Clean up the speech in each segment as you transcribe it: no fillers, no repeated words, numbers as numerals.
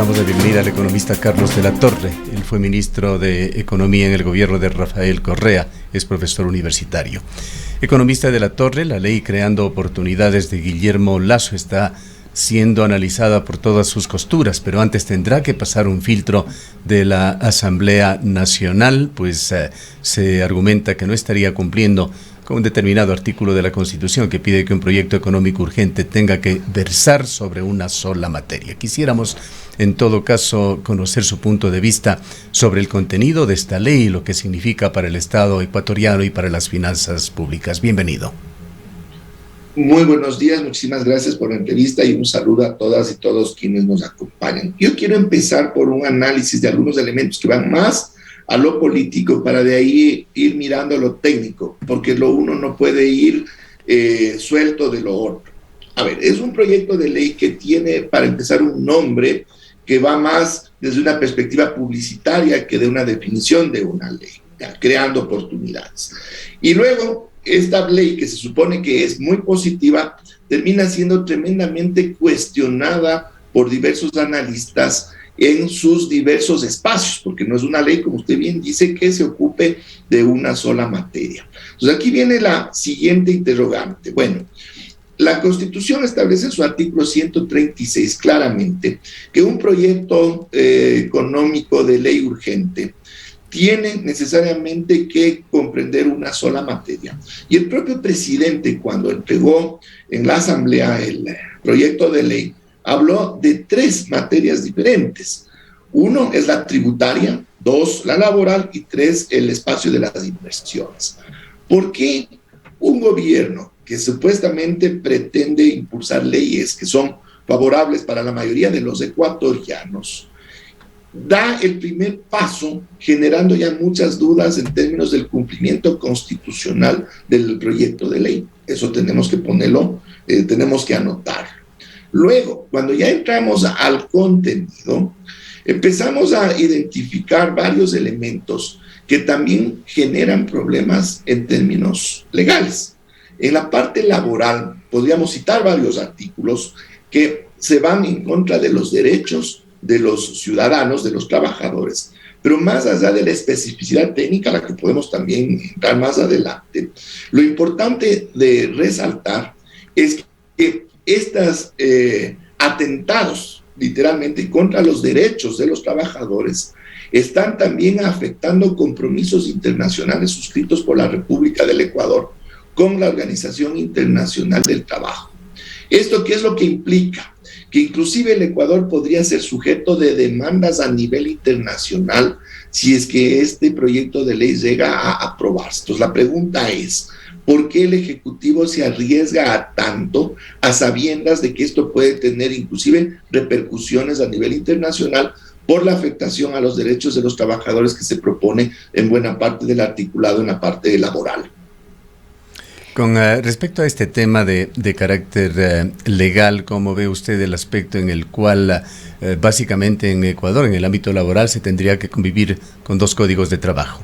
Damos la bienvenida al economista Carlos de la Torre. Él fue ministro de Economía en el gobierno de Rafael Correa, es profesor universitario. Economista de la Torre, la ley creando oportunidades de Guillermo Lasso está siendo analizada por todas sus costuras, pero antes tendrá que pasar un filtro de la Asamblea Nacional, pues se argumenta que no estaría cumpliendo con un determinado artículo de la Constitución que pide que un proyecto económico urgente tenga que versar sobre una sola materia. Quisiéramos, en todo caso, conocer su punto de vista sobre el contenido de esta ley y lo que significa para el Estado ecuatoriano y para las finanzas públicas. Bienvenido. Muy buenos días, muchísimas gracias por la entrevista y un saludo a todas y todos quienes nos acompañan. Yo quiero empezar por un análisis de algunos elementos que van más a lo político para de ahí ir mirando lo técnico, porque lo uno no puede ir suelto de lo otro. A ver, es un proyecto de ley que tiene, para empezar, un nombre que va más desde una perspectiva publicitaria que de una definición de una ley, ya, creando oportunidades. Y luego, esta ley, que se supone que es muy positiva, termina siendo tremendamente cuestionada por diversos analistas en sus diversos espacios, porque no es una ley, como usted bien dice, que se ocupe de una sola materia. Entonces aquí viene la siguiente interrogante. Bueno, la Constitución establece en su artículo 136 claramente que un proyecto económico de ley urgente tiene necesariamente que comprender una sola materia. Y el propio presidente, cuando entregó en la Asamblea el proyecto de ley, habló de 3 materias diferentes. 1 es la tributaria, 2 la laboral y 3 el espacio de las inversiones. ¿Por qué un gobierno que supuestamente pretende impulsar leyes que son favorables para la mayoría de los ecuatorianos da el primer paso generando ya muchas dudas en términos del cumplimiento constitucional del proyecto de ley? Eso tenemos que ponerlo, tenemos que anotarlo. Luego, cuando ya entramos al contenido, empezamos a identificar varios elementos que también generan problemas en términos legales. En la parte laboral, podríamos citar varios artículos que se van en contra de los derechos de los ciudadanos, de los trabajadores, pero más allá de la especificidad técnica, a la que podemos también entrar más adelante, lo importante de resaltar es que estos atentados, literalmente, contra los derechos de los trabajadores, están también afectando compromisos internacionales suscritos por la República del Ecuador con la Organización Internacional del Trabajo. ¿Esto qué es lo que implica? Que inclusive el Ecuador podría ser sujeto de demandas a nivel internacional si es que este proyecto de ley llega a aprobarse. Entonces la pregunta es, ¿por qué el Ejecutivo se arriesga a tanto a sabiendas de que esto puede tener inclusive repercusiones a nivel internacional por la afectación a los derechos de los trabajadores que se propone en buena parte del articulado en la parte laboral? Con respecto a este tema de carácter legal, ¿cómo ve usted el aspecto en el cual básicamente en Ecuador, en el ámbito laboral, se tendría que convivir con 2 códigos de trabajo?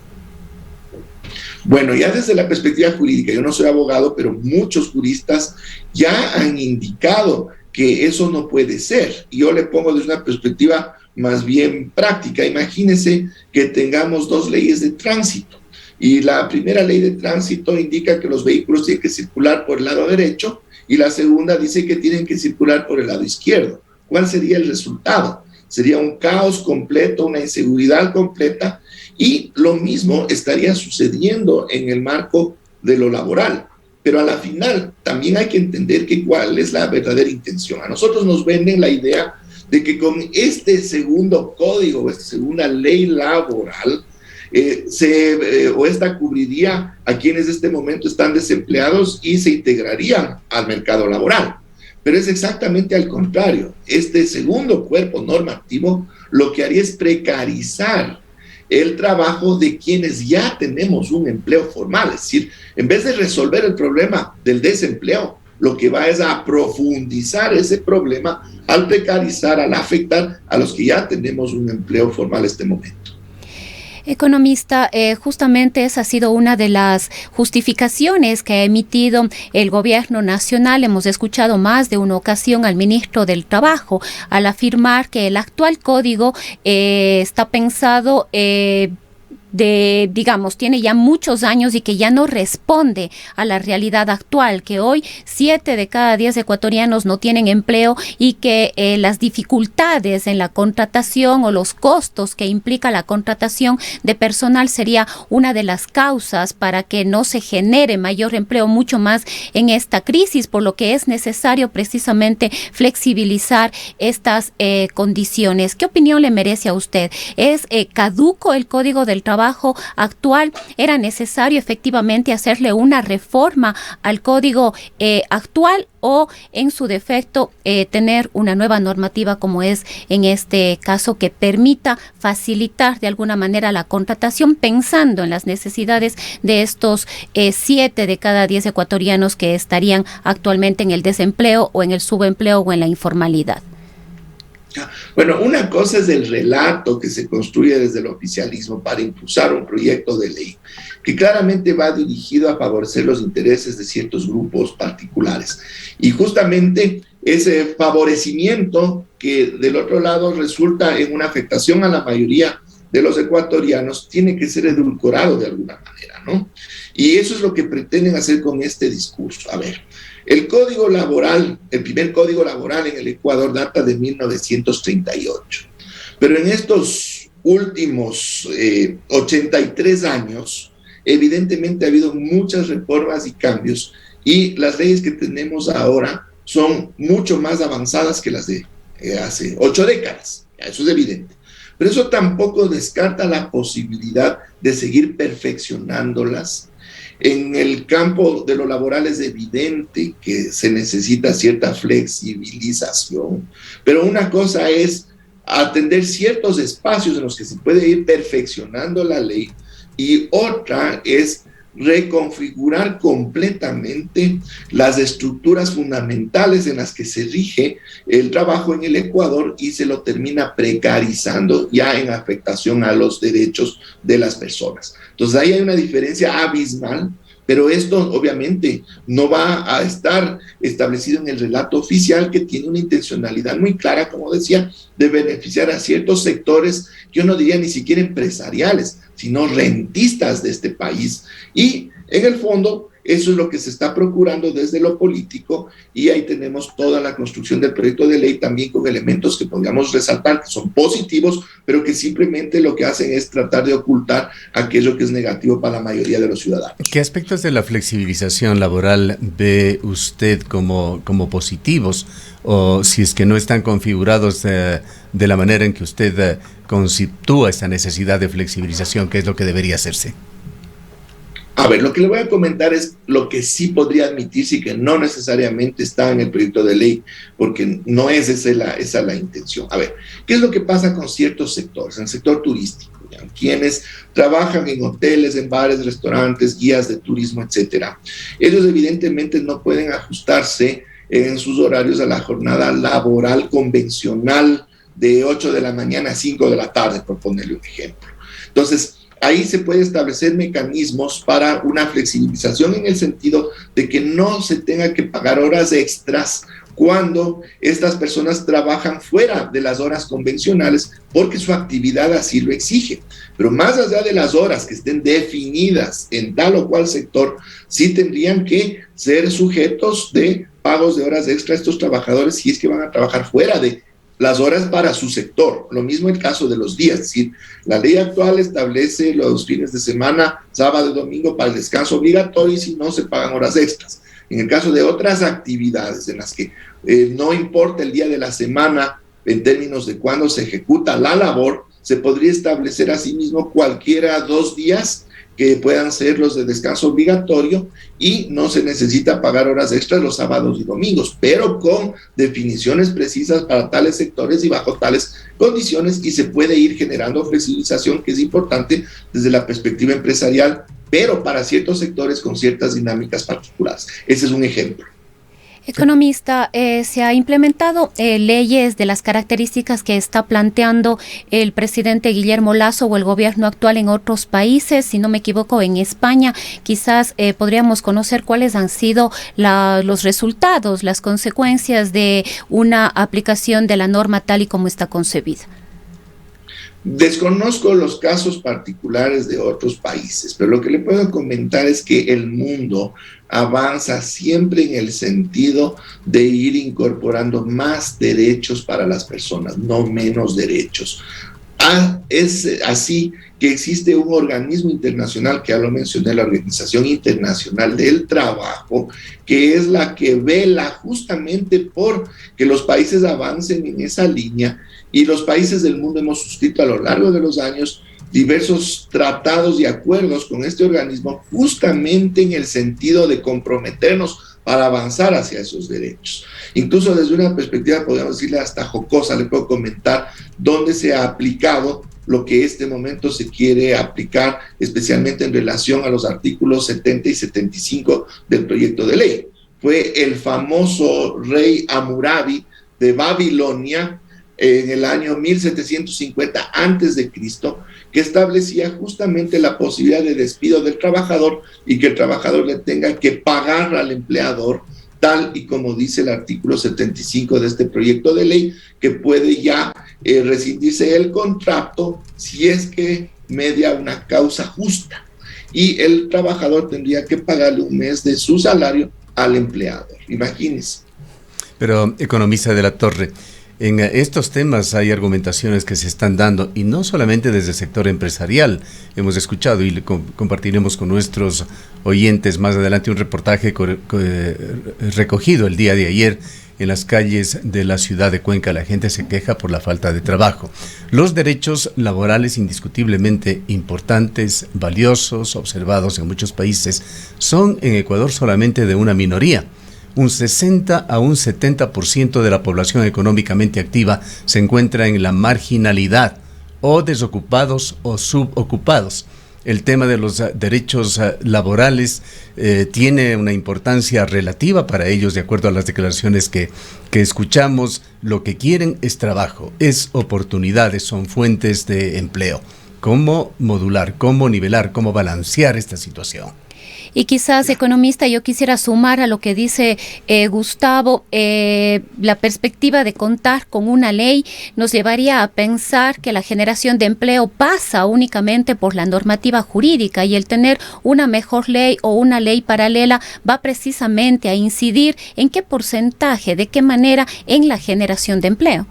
Bueno, ya desde la perspectiva jurídica, yo no soy abogado, pero muchos juristas ya han indicado que eso no puede ser. Y yo le pongo desde una perspectiva más bien práctica. Imagínense que tengamos 2 leyes de tránsito. Y la primera ley de tránsito indica que los vehículos tienen que circular por el lado derecho y la segunda dice que tienen que circular por el lado izquierdo. ¿Cuál sería el resultado? Sería un caos completo, una inseguridad completa, y lo mismo estaría sucediendo en el marco de lo laboral. Pero a la final también hay que entender que cuál es la verdadera intención. A nosotros nos venden la idea de que con este segundo código, esta segunda ley laboral, esta cubriría a quienes en este momento están desempleados y se integrarían al mercado laboral. Pero es exactamente al contrario. Este segundo cuerpo normativo lo que haría es precarizar el trabajo de quienes ya tenemos un empleo formal. Es decir, en vez de resolver el problema del desempleo, lo que va es a profundizar ese problema al precarizar, al afectar a los que ya tenemos un empleo formal en este momento. Economista, justamente esa ha sido una de las justificaciones que ha emitido el gobierno nacional. Hemos escuchado más de una ocasión al ministro del Trabajo al afirmar que el actual código está pensado tiene ya muchos años y que ya no responde a la realidad actual, que hoy 7 de cada 10 ecuatorianos no tienen empleo y que las dificultades en la contratación o los costos que implica la contratación de personal sería una de las causas para que no se genere mayor empleo, mucho más en esta crisis, por lo que es necesario precisamente flexibilizar estas condiciones. ¿Qué opinión le merece a usted? ¿Es caduco el Código del Trabajo actual? ¿Era necesario efectivamente hacerle una reforma al código actual o en su defecto tener una nueva normativa como es en este caso que permita facilitar de alguna manera la contratación pensando en las necesidades de estos 7 de cada 10 ecuatorianos que estarían actualmente en el desempleo o en el subempleo o en la informalidad? Bueno, una cosa es el relato que se construye desde el oficialismo para impulsar un proyecto de ley que claramente va dirigido a favorecer los intereses de ciertos grupos particulares. Y justamente ese favorecimiento que del otro lado resulta en una afectación a la mayoría de los ecuatorianos tiene que ser edulcorado de alguna manera, ¿no? Y eso es lo que pretenden hacer con este discurso. A ver, el código laboral, el primer código laboral en el Ecuador data de 1938, pero en estos últimos 83 años, evidentemente ha habido muchas reformas y cambios y las leyes que tenemos ahora son mucho más avanzadas que las de hace 8 décadas, eso es evidente. Pero eso tampoco descarta la posibilidad de seguir perfeccionándolas. En el campo de lo laboral es evidente que se necesita cierta flexibilización, pero una cosa es atender ciertos espacios en los que se puede ir perfeccionando la ley y otra es reconfigurar completamente las estructuras fundamentales en las que se rige el trabajo en el Ecuador y se lo termina precarizando ya en afectación a los derechos de las personas. Entonces ahí hay una diferencia abismal, pero esto obviamente no va a estar establecido en el relato oficial que tiene una intencionalidad muy clara, como decía, de beneficiar a ciertos sectores, yo no diría ni siquiera empresariales, sino rentistas de este país. Y en el fondo, eso es lo que se está procurando desde lo político y ahí tenemos toda la construcción del proyecto de ley también con elementos que podríamos resaltar que son positivos, pero que simplemente lo que hacen es tratar de ocultar aquello que es negativo para la mayoría de los ciudadanos. ¿Qué aspectos de la flexibilización laboral ve usted como positivos o si es que no están configurados de la manera en que usted conceptúa esta necesidad de flexibilización? ¿Qué es lo que debería hacerse? A ver, lo que le voy a comentar es lo que sí podría admitirse y que no necesariamente está en el proyecto de ley, porque no es esa la intención. A ver, ¿qué es lo que pasa con ciertos sectores? En el sector turístico, ¿ya? Quienes trabajan en hoteles, en bares, restaurantes, guías de turismo, etcétera. Ellos evidentemente no pueden ajustarse en sus horarios a la jornada laboral convencional de 8 de la mañana a 5 de la tarde, por ponerle un ejemplo. Entonces, ahí se puede establecer mecanismos para una flexibilización en el sentido de que no se tenga que pagar horas extras cuando estas personas trabajan fuera de las horas convencionales porque su actividad así lo exige. Pero más allá de las horas que estén definidas en tal o cual sector, sí tendrían que ser sujetos de pagos de horas extra a estos trabajadores si es que van a trabajar fuera de las horas para su sector. Lo mismo el caso de los días, es decir, la ley actual establece los fines de semana, sábado y domingo para el descanso obligatorio y si no se pagan horas extras. En el caso de otras actividades en las que no importa el día de la semana en términos de cuándo se ejecuta la labor, se podría establecer asimismo cualquiera 2 días que puedan ser los de descanso obligatorio y no se necesita pagar horas extras los sábados y domingos, pero con definiciones precisas para tales sectores y bajo tales condiciones y se puede ir generando flexibilización que es importante desde la perspectiva empresarial, pero para ciertos sectores con ciertas dinámicas particulares. Ese es un ejemplo. Economista, se ha implementado leyes de las características que está planteando el presidente Guillermo Lasso o el gobierno actual en otros países. Si no me equivoco, en España quizás podríamos conocer cuáles han sido los resultados, las consecuencias de una aplicación de la norma tal y como está concebida. Desconozco los casos particulares de otros países, pero lo que le puedo comentar es que el mundo avanza siempre en el sentido de ir incorporando más derechos para las personas, no menos derechos. Es así que existe un organismo internacional, que ya lo mencioné, la Organización Internacional del Trabajo, que es la que vela justamente por que los países avancen en esa línea, y los países del mundo hemos suscrito a lo largo de los años diversos tratados y acuerdos con este organismo justamente en el sentido de comprometernos para avanzar hacia esos derechos. Incluso desde una perspectiva, podemos decirle hasta jocosa, le puedo comentar dónde se ha aplicado lo que este momento se quiere aplicar, especialmente en relación a los artículos 70 y 75 del proyecto de ley. Fue el famoso rey Hammurabi de Babilonia, en el año 1750 a.C., que establecía justamente la posibilidad de despido del trabajador y que el trabajador le tenga que pagar al empleador, tal y como dice el artículo 75 de este proyecto de ley, que puede ya rescindirse el contrato si es que media una causa justa, y el trabajador tendría que pagarle un mes de su salario al empleador. Imagínense. Pero, economista de la Torre, en estos temas hay argumentaciones que se están dando, y no solamente desde el sector empresarial. Hemos escuchado y compartiremos con nuestros oyentes más adelante un reportaje recogido el día de ayer en las calles de la ciudad de Cuenca. La gente se queja por la falta de trabajo. Los derechos laborales, indiscutiblemente importantes, valiosos, observados en muchos países, son en Ecuador solamente de una minoría. Un 60 a un 70% de la población económicamente activa se encuentra en la marginalidad, o desocupados o subocupados. El tema de los derechos laborales tiene una importancia relativa para ellos, de acuerdo a las declaraciones que escuchamos. Lo que quieren es trabajo, es oportunidades, son fuentes de empleo. ¿Cómo modular, cómo nivelar, cómo balancear esta situación? Y quizás, economista, yo quisiera sumar a lo que dice Gustavo. La perspectiva de contar con una ley nos llevaría a pensar que la generación de empleo pasa únicamente por la normativa jurídica, y el tener una mejor ley o una ley paralela va precisamente a incidir en qué porcentaje, de qué manera en la generación de empleo.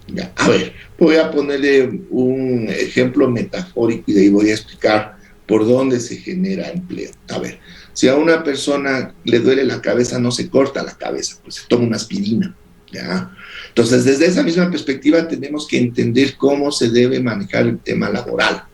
Ya, a ver, voy a ponerle un ejemplo metafórico y de ahí voy a explicar por dónde se genera empleo. A ver, si a una persona le duele la cabeza, no se corta la cabeza, pues se toma una aspirina, ¿ya? Entonces, desde esa misma perspectiva tenemos que entender cómo se debe manejar el tema laboral.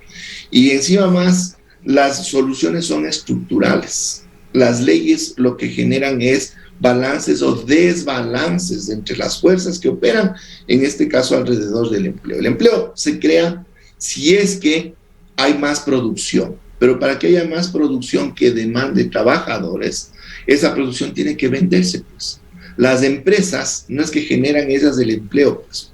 Y encima más, las soluciones son estructurales. Las leyes lo que generan es balances o desbalances entre las fuerzas que operan, en este caso alrededor del empleo. El empleo se crea si es que hay más producción, pero para que haya más producción que demande trabajadores, esa producción tiene que venderse, pues. Las empresas no es que generan esas del empleo, pues.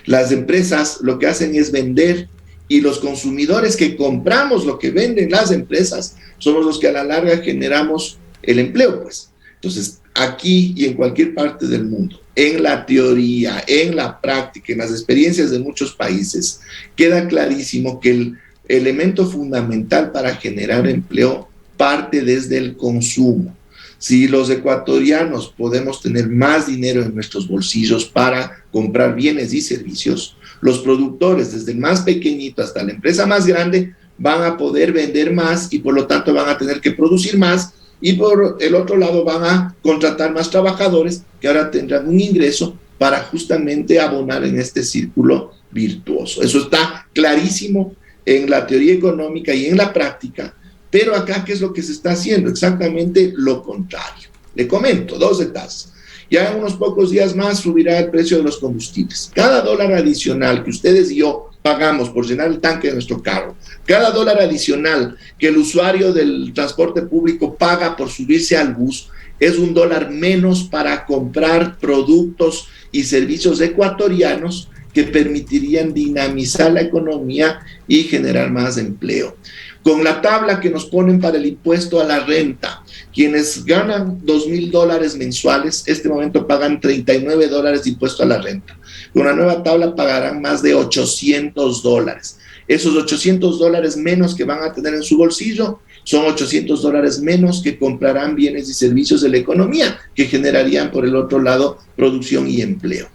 Las empresas lo que hacen es vender, y los consumidores que compramos lo que venden las empresas somos los que a la larga generamos el empleo, pues. Entonces, aquí y en cualquier parte del mundo, en la teoría, en la práctica, en las experiencias de muchos países, queda clarísimo que el elemento fundamental para generar empleo parte desde el consumo. Si los ecuatorianos podemos tener más dinero en nuestros bolsillos para comprar bienes y servicios, los productores, desde el más pequeñito hasta la empresa más grande, van a poder vender más y por lo tanto van a tener que producir más, y por el otro lado van a contratar más trabajadores que ahora tendrán un ingreso para justamente abonar en este círculo virtuoso. Eso está clarísimo en la teoría económica y en la práctica, pero acá, ¿qué es lo que se está haciendo? Exactamente lo contrario. Le comento 2 detalles. Ya en unos pocos días más subirá el precio de los combustibles. Cada dólar adicional que ustedes y yo pagamos por llenar el tanque de nuestro carro, cada dólar adicional que el usuario del transporte público paga por subirse al bus, es $1 menos para comprar productos y servicios ecuatorianos que permitirían dinamizar la economía y generar más empleo. Con la tabla que nos ponen para el impuesto a la renta, quienes ganan $2,000 mensuales, este momento pagan $39 de impuesto a la renta. Con la nueva tabla pagarán más de $800. Esos $800 menos que van a tener en su bolsillo son $800 menos que comprarán bienes y servicios de la economía, que generarían por el otro lado producción y empleo.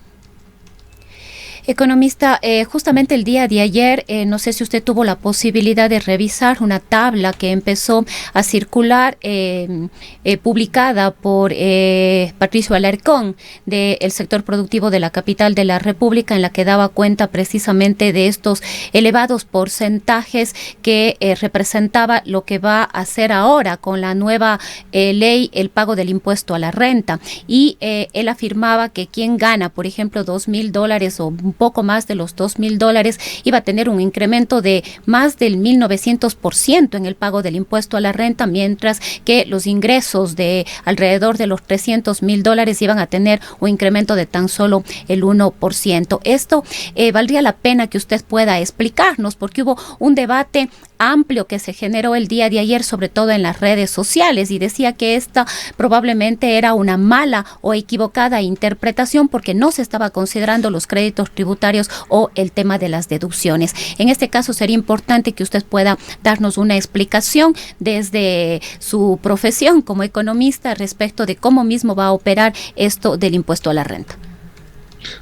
Economista, justamente el día de ayer, no sé si usted tuvo la posibilidad de revisar una tabla que empezó a circular, publicada por Patricio Alarcón, del sector productivo de la capital de la República, en la que daba cuenta precisamente de estos elevados porcentajes que representaba lo que va a hacer ahora con la nueva ley, el pago del impuesto a la renta. Y él afirmaba que quien gana, por ejemplo, $2,000 o un poco más de los $2,000 iba a tener un incremento de más del 1,900% en el pago del impuesto a la renta, mientras que los ingresos de alrededor de los $300,000 iban a tener un incremento de tan solo el 1%. Esto valdría la pena que usted pueda explicarnos, porque hubo un debate amplio que se generó el día de ayer, sobre todo en las redes sociales, y decía que esta probablemente era una mala o equivocada interpretación porque no se estaba considerando los créditos tributarios o el tema de las deducciones. En este caso sería importante que usted pueda darnos una explicación desde su profesión como economista respecto de cómo mismo va a operar esto del impuesto a la renta.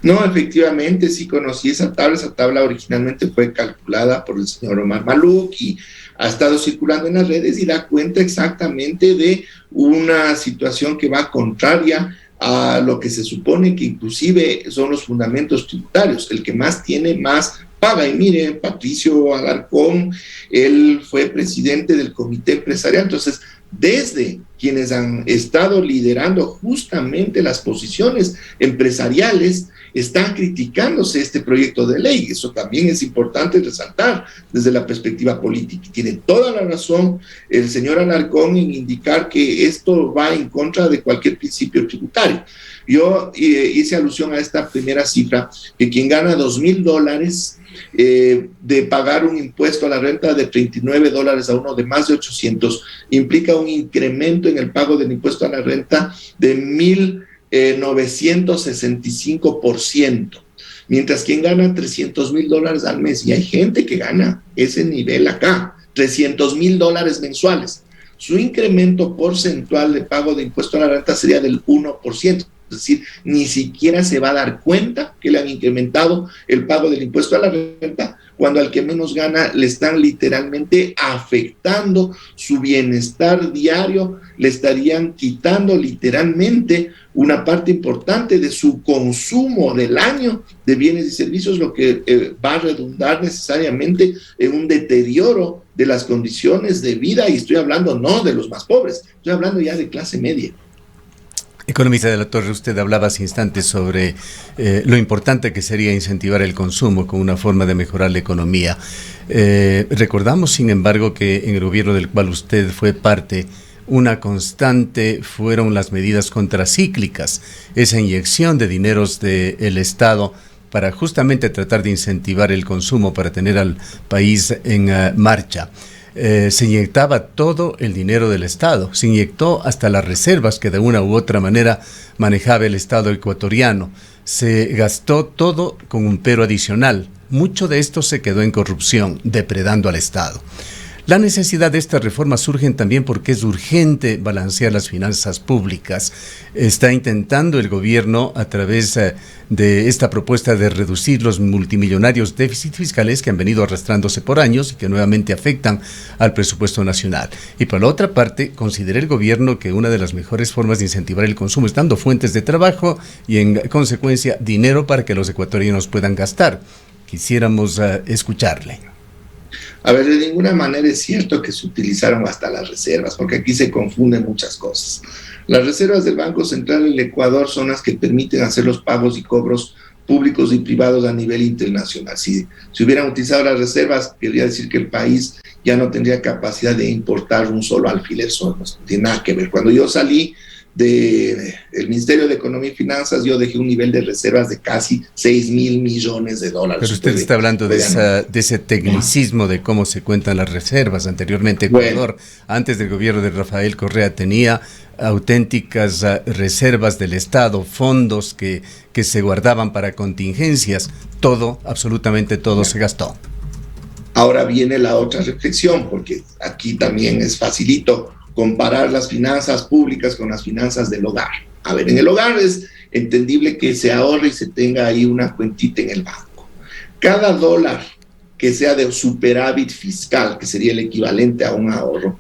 No, efectivamente, sí conocí esa tabla. Esa tabla originalmente fue calculada por el señor Omar Maluk y ha estado circulando en las redes y da cuenta exactamente de una situación que va contraria a lo que se supone que inclusive son los fundamentos tributarios. El que más tiene, más paga. Y miren, Patricio Alarcón, él fue presidente del comité empresarial, entonces desde quienes han estado liderando justamente las posiciones empresariales, están criticándose este proyecto de ley. Eso también es importante resaltar desde la perspectiva política. Y tiene toda la razón el señor Alarcón en indicar que esto va en contra de cualquier principio tributario. Yo hice alusión a esta primera cifra, que quien gana $2,000 de pagar un impuesto a la renta de $39 a uno de más de 800, implica un incremento en el pago del impuesto a la renta de 1,965%, mientras quien gana $300,000 al mes, y hay gente que gana ese nivel acá, $300,000 mensuales, su incremento porcentual de pago de impuesto a la renta sería del 1%. Es decir, ni siquiera se va a dar cuenta que le han incrementado el pago del impuesto a la renta, cuando al que menos gana le están literalmente afectando su bienestar diario, le estarían quitando literalmente una parte importante de su consumo del año de bienes y servicios, lo que va a redundar necesariamente en un deterioro de las condiciones de vida, y estoy hablando no de los más pobres, estoy hablando ya de clase media. Economista de la Torre, usted hablaba hace instantes sobre lo importante que sería incentivar el consumo como una forma de mejorar la economía. Recordamos, sin embargo, que en el gobierno del cual usted fue parte, una constante fueron las medidas contracíclicas, esa inyección de dineros del Estado para justamente tratar de incentivar el consumo, para tener al país en marcha. Se inyectaba todo el dinero del Estado, se inyectó hasta las reservas que de una u otra manera manejaba el Estado ecuatoriano, se gastó todo con un pero adicional. Mucho de esto se quedó en corrupción, depredando al Estado. La necesidad de estas reformas surge también porque es urgente balancear las finanzas públicas. Está intentando el gobierno, a través de esta propuesta, de reducir los multimillonarios déficits fiscales que han venido arrastrándose por años y que nuevamente afectan al presupuesto nacional. Y por la otra parte, considera el gobierno que una de las mejores formas de incentivar el consumo es dando fuentes de trabajo y, en consecuencia, dinero para que los ecuatorianos puedan gastar. Quisiéramos escucharle. A ver, de ninguna manera es cierto que se utilizaron hasta las reservas, porque aquí se confunden muchas cosas. Las reservas del Banco Central del Ecuador son las que permiten hacer los pagos y cobros públicos y privados a nivel internacional. Si hubieran utilizado las reservas, querría decir que el país ya no tendría capacidad de importar un solo alfiler, eso no tiene nada que ver. Cuando yo salí del Ministerio de Economía y Finanzas, yo dejé un nivel de reservas de casi 6.000 millones de dólares. Pero usted está hablando de ese tecnicismo de cómo se cuentan las reservas. Anteriormente Ecuador, antes del gobierno de Rafael Correa, tenía auténticas reservas del Estado, fondos que se guardaban para contingencias. Todo, absolutamente todo se gastó. Ahora viene la otra reflexión, porque aquí también es facilito comparar las finanzas públicas con las finanzas del hogar. A ver, en el hogar es entendible que se ahorre y se tenga ahí una cuentita en el banco. Cada dólar que sea de superávit fiscal, que sería el equivalente a un ahorro,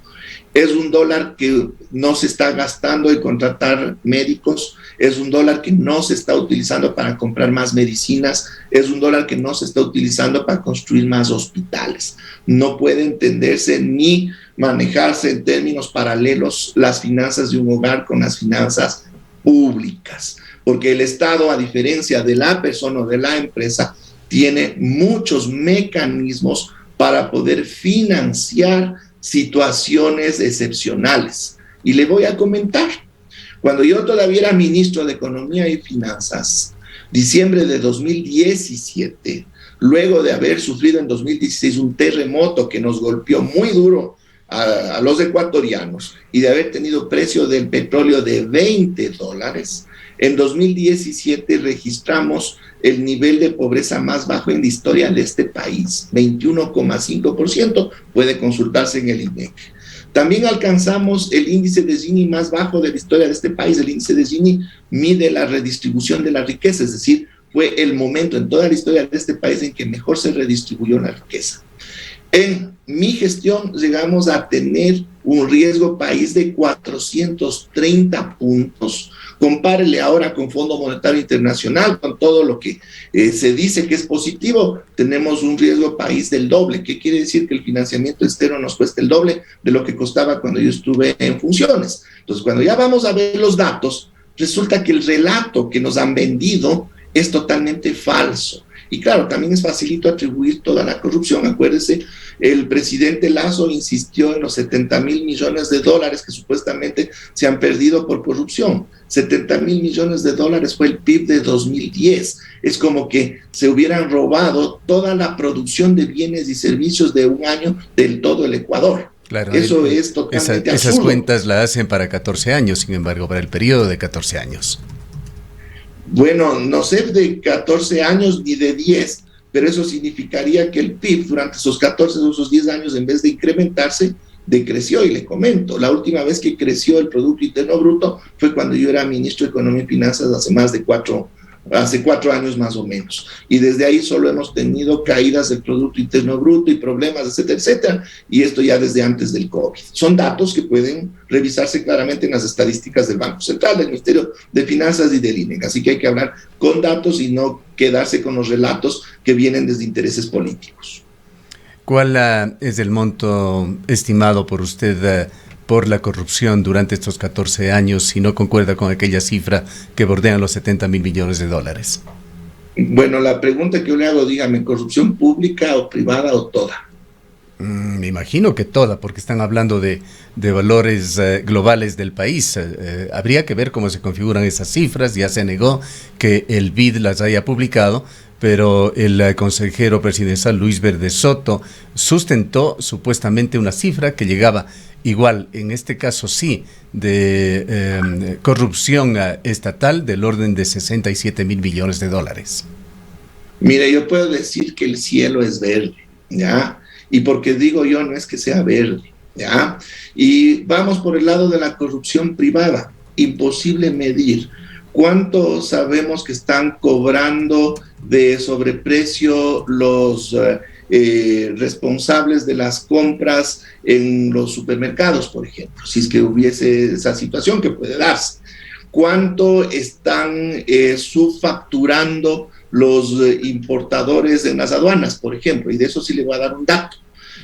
es un dólar que no se está gastando en contratar médicos, es un dólar que no se está utilizando para comprar más medicinas, es un dólar que no se está utilizando para construir más hospitales. No puede entenderse ni manejarse en términos paralelos las finanzas de un hogar con las finanzas públicas, porque el Estado, a diferencia de la persona o de la empresa, tiene muchos mecanismos para poder financiar situaciones excepcionales. Y le voy a comentar, cuando yo todavía era ministro de Economía y Finanzas, diciembre de 2017, luego de haber sufrido en 2016 un terremoto que nos golpeó muy duro a los ecuatorianos y de haber tenido precio del petróleo de $20, en 2017 registramos el nivel de pobreza más bajo en la historia de este país, 21,5%, puede consultarse en el INEC. También alcanzamos el índice de Gini más bajo de la historia de este país. El índice de Gini mide la redistribución de la riqueza, es decir, fue el momento en toda la historia de este país en que mejor se redistribuyó la riqueza. En mi gestión llegamos a tener un riesgo país de 430 puntos. Compárele ahora con Fondo Monetario Internacional, con todo lo que se dice que es positivo, tenemos un riesgo país del doble. ¿Qué quiere decir? Que el financiamiento externo nos cuesta el doble de lo que costaba cuando yo estuve en funciones. Entonces, cuando ya vamos a ver los datos, resulta que el relato que nos han vendido es totalmente falso. Y claro, también es facilito atribuir toda la corrupción. Acuérdese, el presidente Lasso insistió en los 70.000 millones de dólares que supuestamente se han perdido por corrupción. 70.000 millones de dólares fue el PIB de 2010. Es como que se hubieran robado toda la producción de bienes y servicios de un año del todo el Ecuador. Claro, eso es totalmente absurdo. Esas cuentas la hacen para 14 años, sin embargo, para el periodo de 14 años. Bueno, no sé de 14 años ni de 10, pero eso significaría que el PIB durante esos 14 o esos 10 años, en vez de incrementarse, decreció. Y le comento, la última vez que creció el Producto Interno Bruto fue cuando yo era ministro de Economía y Finanzas hace 4 años más o menos. Y desde ahí solo hemos tenido caídas del Producto Interno Bruto y problemas, etcétera, etcétera. Y esto ya desde antes del COVID. Son datos que pueden revisarse claramente en las estadísticas del Banco Central, del Ministerio de Finanzas y del INEC. Así que hay que hablar con datos y no quedarse con los relatos que vienen desde intereses políticos. ¿Cuál es el monto estimado por usted por la corrupción durante estos 14 años, si no concuerda con aquella cifra que bordean los 70.000 millones de dólares? Bueno, la pregunta que yo le hago, dígame, ¿corrupción pública o privada o toda? Me imagino que toda, porque están hablando de valores globales del país. Habría que ver cómo se configuran esas cifras. Ya se negó que el BID las haya publicado, pero el consejero presidencial Luis Verde Soto sustentó supuestamente una cifra que llegaba igual, en este caso sí, de corrupción estatal del orden de 67.000 millones de dólares. Mire, yo puedo decir que el cielo es verde, ¿ya? Y porque digo yo, no es que sea verde, ¿ya? Y vamos por el lado de la corrupción privada. Imposible medir cuánto sabemos que están cobrando de sobreprecio los responsables de las compras en los supermercados, por ejemplo, si es que hubiese esa situación que puede darse. ¿Cuánto están subfacturando los importadores en las aduanas, por ejemplo? Y de eso sí le voy a dar un dato.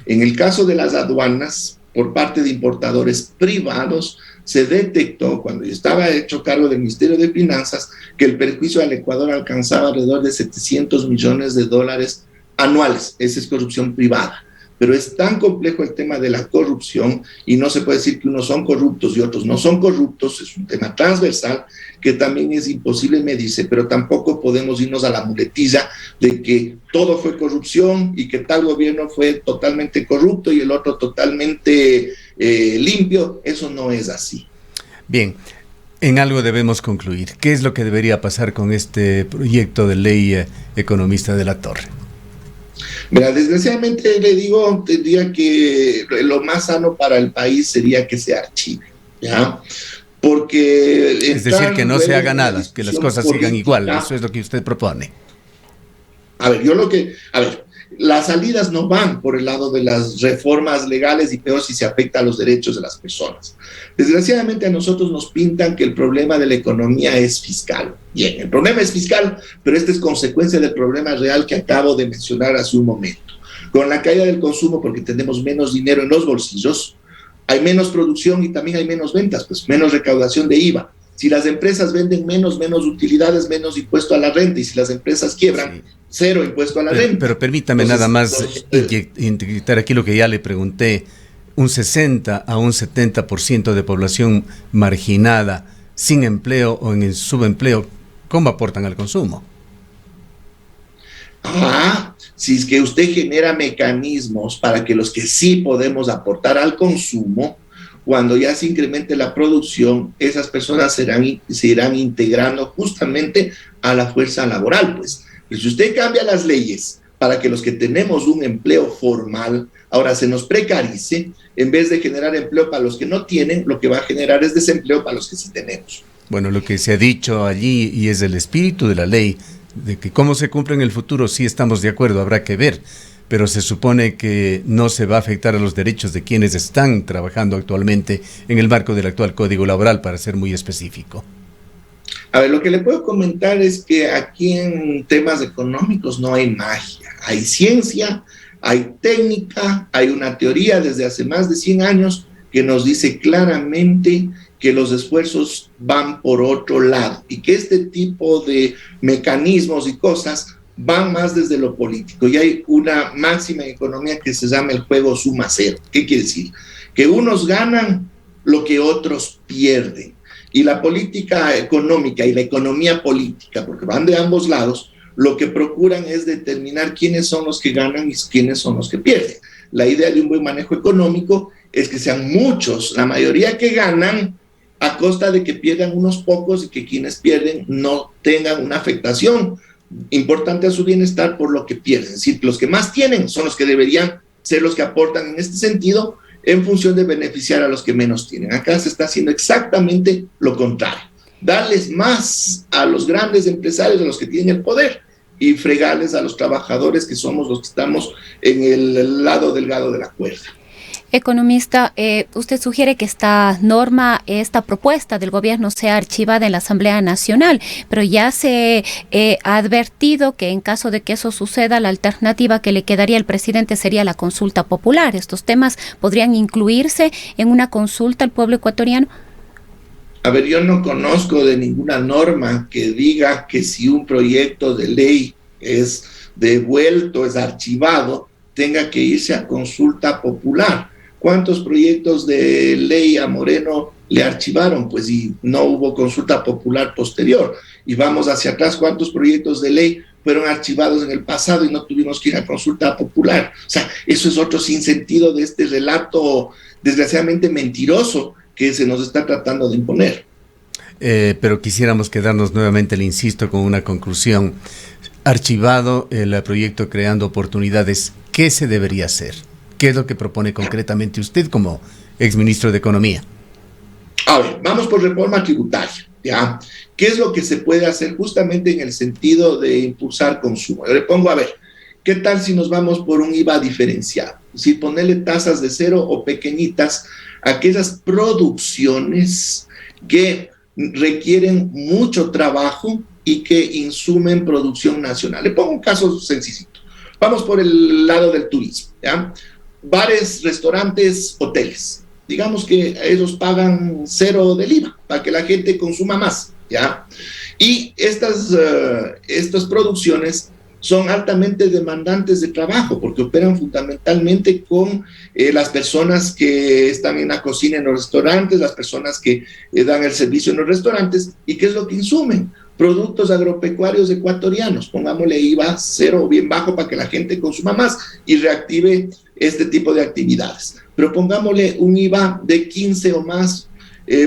En el caso de las aduanas, por parte de importadores privados, se detectó, cuando yo estaba hecho cargo del Ministerio de Finanzas, que el perjuicio al Ecuador alcanzaba alrededor de 700 millones de dólares anuales. Esa es corrupción privada. pero es tan complejo el tema de la corrupción y no se puede decir que unos son corruptos y otros no son corruptos, es un tema transversal que también es imposible medirse, pero tampoco podemos irnos a la muletilla de que todo fue corrupción y que tal gobierno fue totalmente corrupto y el otro totalmente limpio. Eso no es así. Bien, en algo debemos concluir. ¿Qué es lo que debería pasar con este proyecto de ley, economista de la Torre? Mira, desgraciadamente le digo, tendría que lo más sano para el país sería que se archive, ¿ya? Porque es decir, que no se haga nada, que las cosas sigan igual, eso es lo que usted propone. A ver, las salidas no van por el lado de las reformas legales y peor si se afecta a los derechos de las personas. Desgraciadamente a nosotros nos pintan que el problema de la economía es fiscal. Bien, el problema es fiscal, pero esta es consecuencia del problema real que acabo de mencionar hace un momento. Con la caída del consumo, porque tenemos menos dinero en los bolsillos, hay menos producción y también hay menos ventas, pues menos recaudación de IVA. Si las empresas venden menos utilidades, menos impuesto a la renta, y si las empresas quiebran, cero impuesto a la renta. Pero permítame nada más inyectar aquí lo que ya le pregunté, un 60 a un 70% de población marginada, sin empleo o en el subempleo, ¿cómo aportan al consumo? Si es que usted genera mecanismos para que los que sí podemos aportar al consumo, cuando ya se incremente la producción, esas personas se irán integrando justamente a la fuerza laboral, pues. Y si usted cambia las leyes para que los que tenemos un empleo formal ahora se nos precarice, en vez de generar empleo para los que no tienen, lo que va a generar es desempleo para los que sí tenemos. Bueno, lo que se ha dicho allí, y es el espíritu de la ley, de que cómo se cumple en el futuro, sí estamos de acuerdo, habrá que ver, pero se supone que no se va a afectar a los derechos de quienes están trabajando actualmente en el marco del actual Código Laboral, para ser muy específico. A ver, lo que le puedo comentar es que aquí en temas económicos no hay magia, hay ciencia, hay técnica, hay una teoría desde hace más de 100 años que nos dice claramente que los esfuerzos van por otro lado y que este tipo de mecanismos y cosas van más desde lo político. Y hay una máxima en economía que se llama el juego suma cero. ¿Qué quiere decir? Que unos ganan lo que otros pierden. Y la política económica y la economía política, porque van de ambos lados, lo que procuran es determinar quiénes son los que ganan y quiénes son los que pierden. La idea de un buen manejo económico es que sean muchos, la mayoría que ganan, a costa de que pierdan unos pocos y que quienes pierden no tengan una afectación importante a su bienestar por lo que pierden. Es decir, los que más tienen son los que deberían ser los que aportan en este sentido en función de beneficiar a los que menos tienen. Acá se está haciendo exactamente lo contrario. Darles más a los grandes empresarios, a los que tienen el poder, y fregarles a los trabajadores que somos los que estamos en el lado delgado de la cuerda. Economista, usted sugiere que esta propuesta del gobierno sea archivada en la Asamblea Nacional, pero ya se ha advertido que en caso de que eso suceda, la alternativa que le quedaría al presidente sería la consulta popular. ¿Estos temas podrían incluirse en una consulta al pueblo ecuatoriano? A ver, yo no conozco de ninguna norma que diga que si un proyecto de ley es devuelto, es archivado, tenga que irse a consulta popular. ¿Cuántos proyectos de ley a Moreno le archivaron? Pues y no hubo consulta popular posterior. Y vamos hacia atrás, ¿cuántos proyectos de ley fueron archivados en el pasado y no tuvimos que ir a consulta popular? O sea, eso es otro sinsentido de este relato desgraciadamente mentiroso que se nos está tratando de imponer. Pero quisiéramos quedarnos nuevamente, le insisto, con una conclusión. Archivado el proyecto Creando Oportunidades, ¿qué se debería hacer? ¿Qué es lo que propone concretamente usted como exministro de Economía? A ver, vamos por reforma tributaria, ¿ya? ¿Qué es lo que se puede hacer justamente en el sentido de impulsar consumo? Yo le pongo, a ver, ¿qué tal si nos vamos por un IVA diferenciado? Si ponerle tasas de cero o pequeñitas a aquellas producciones que requieren mucho trabajo y que insumen producción nacional. Le pongo un caso sencillito. Vamos por el lado del turismo, ¿ya? Bares, restaurantes, hoteles. Digamos que ellos pagan cero del IVA para que la gente consuma más, ¿ya? Y estas producciones son altamente demandantes de trabajo porque operan fundamentalmente con las personas que están en la cocina en los restaurantes, las personas que dan el servicio en los restaurantes. ¿Y qué es lo que insumen? Productos agropecuarios ecuatorianos. Pongámosle IVA cero o bien bajo para que la gente consuma más y reactive este tipo de actividades. Pero pongámosle un IVA de 15 o más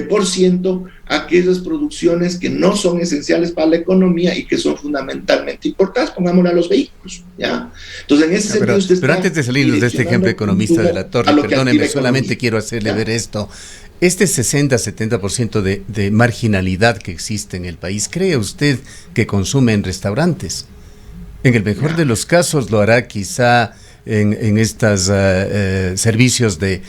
por ciento a aquellas producciones que no son esenciales para la economía y que son fundamentalmente importadas, pongámosle a los vehículos, ¿ya? Entonces, en ese sentido pero antes de salirnos de este ejemplo economista de la Torre, perdóneme, solamente quiero hacerle ver esto. Este 60-70% de marginalidad que existe en el país, ¿cree usted que consume en restaurantes? En el mejor de los casos lo hará quizá en estos servicios de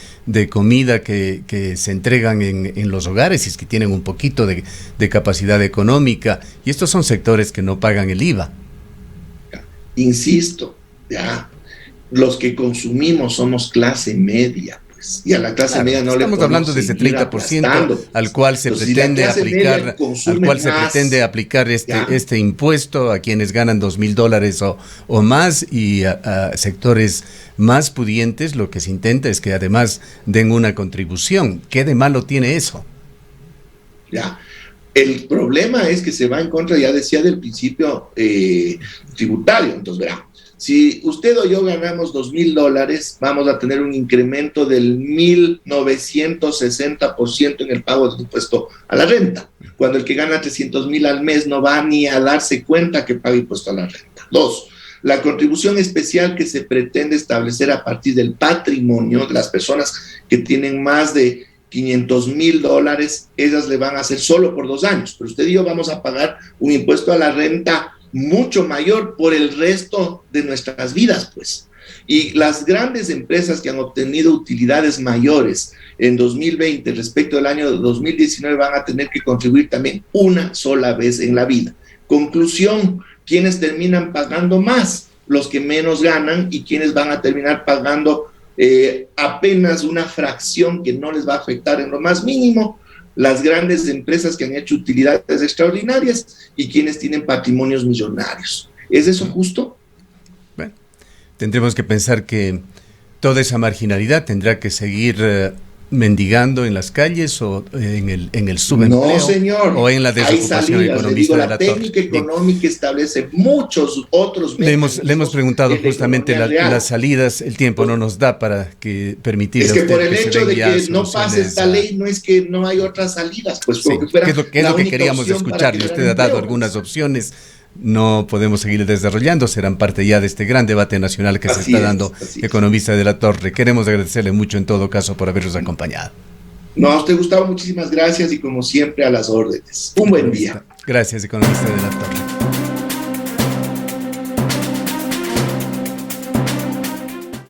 comida que se entregan en los hogares, y es que tienen un poquito de capacidad económica, y estos son sectores que no pagan el IVA. Insisto, ya, los que consumimos somos clase media, pues, y a la clase media no le podemos. Estamos hablando de ese 30% al cual se pretende aplicar este impuesto a quienes ganan $2,000 o más, y a sectores más pudientes lo que se intenta es que además den una contribución. ¿Qué de malo tiene eso? Ya. El problema es que se va en contra, ya decía, del principio tributario. Entonces, verá, si usted o yo ganamos $2,000, vamos a tener un incremento del 1,960% en el pago del impuesto a la renta, cuando el que gana 300,000 al mes no va ni a darse cuenta que paga impuesto a la renta. 2, la contribución especial que se pretende establecer a partir del patrimonio de las personas que tienen más de $500,000, ellas le van a hacer solo por 2 años, pero usted y yo vamos a pagar un impuesto a la renta mucho mayor por el resto de nuestras vidas, pues. Y las grandes empresas que han obtenido utilidades mayores en 2020 respecto al año 2019 van a tener que contribuir también una sola vez en la vida. Conclusión, ¿quiénes terminan pagando más? Los que menos ganan, y quienes van a terminar pagando apenas una fracción que no les va a afectar en lo más mínimo, las grandes empresas que han hecho utilidades extraordinarias y quienes tienen patrimonios millonarios. ¿Es eso justo? Bueno, tendremos que pensar que toda esa marginalidad tendrá que seguir mendigando en las calles o en el subempleo. No, señor. O en la desocupación económica de la Torre. La técnica económica establece muchos otros mecanismos. Le hemos preguntado justamente las salidas. El tiempo no nos da para permitir. Es que por el hecho de que no pase esta ley, no es que no hay otras salidas. Pues sí. ¿Qué es lo que queríamos escucharle? Usted ha dado algunas opciones. No podemos seguir desarrollando, serán parte ya de este gran debate nacional que se está dando. Economista de la Torre, queremos agradecerle mucho en todo caso por habernos acompañado. No, a usted, Gustavo, muchísimas gracias, y como siempre a las órdenes. Un buen día. Gracias, economista de la Torre.